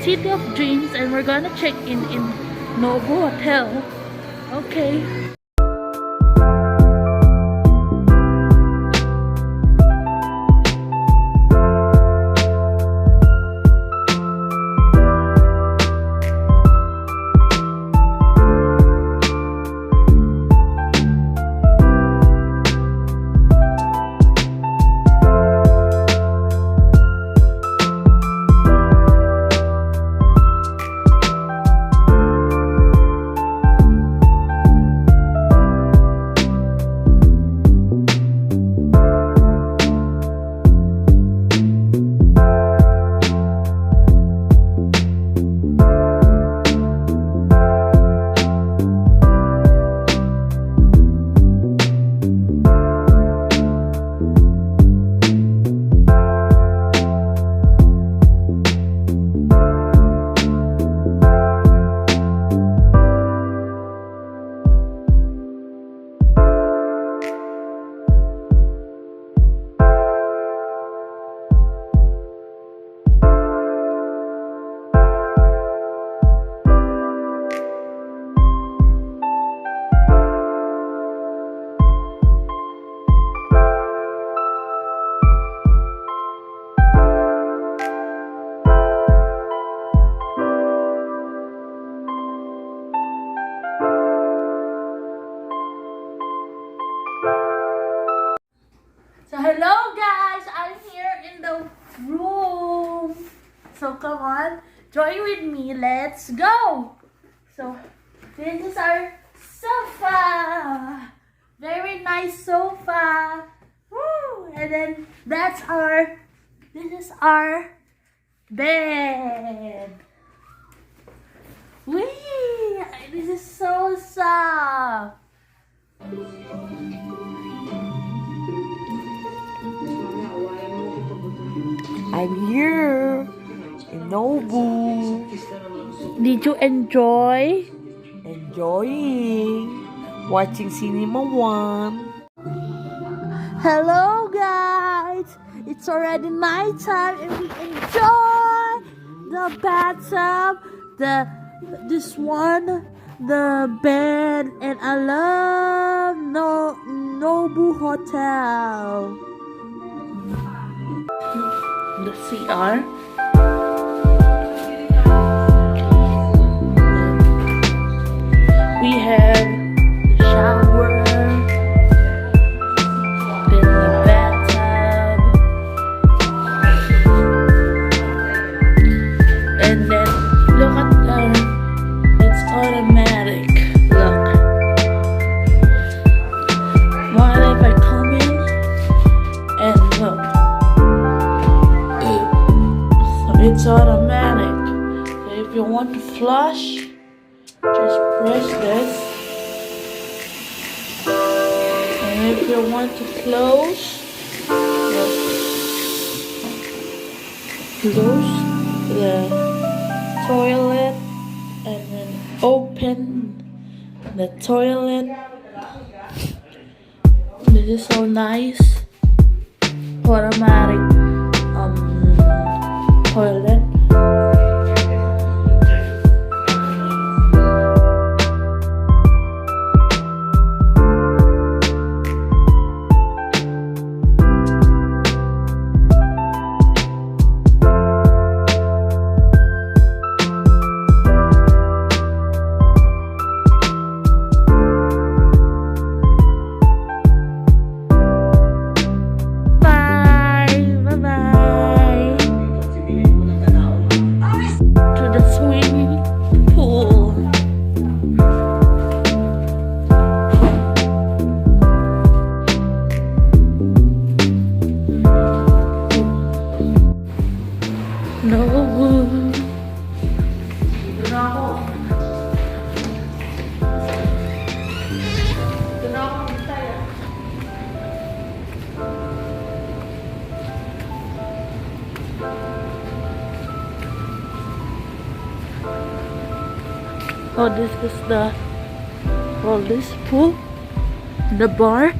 City of Dreams, and we're gonna check in Nobu Hotel. Okay. So hello guys, I'm here in the room. So come on, join with me. Let's go. So this is our sofa. Very nice sofa. Woo! And then this is our bed. Wee! This is so soft. I'm here in Nobu. Did you enjoy? Enjoying watching Cinema One. Hello guys! It's already night time and we enjoy the bathtub, the bed, and I love Nobu Hotel. The CR. We have the shower, then the bathtub, and then look at it's automatic. Look. What if I come in and look? It's automatic. So if you want to flush, just press this. And if you want to close the toilet and then open the toilet. This is so nice. Automatic toilet. Oh, this is this pool, the bar.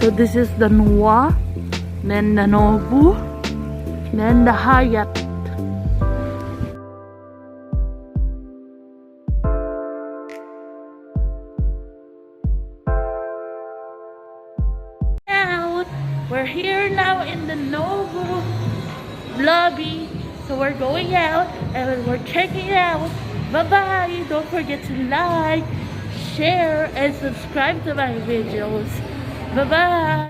So this is the Noa, then the Nobu, then the Hyatt. Out. We're here now in the Nobu lobby. So we're going out and we're checking it out. Bye-bye. Don't forget to like, share, and subscribe to my videos. Bye-bye.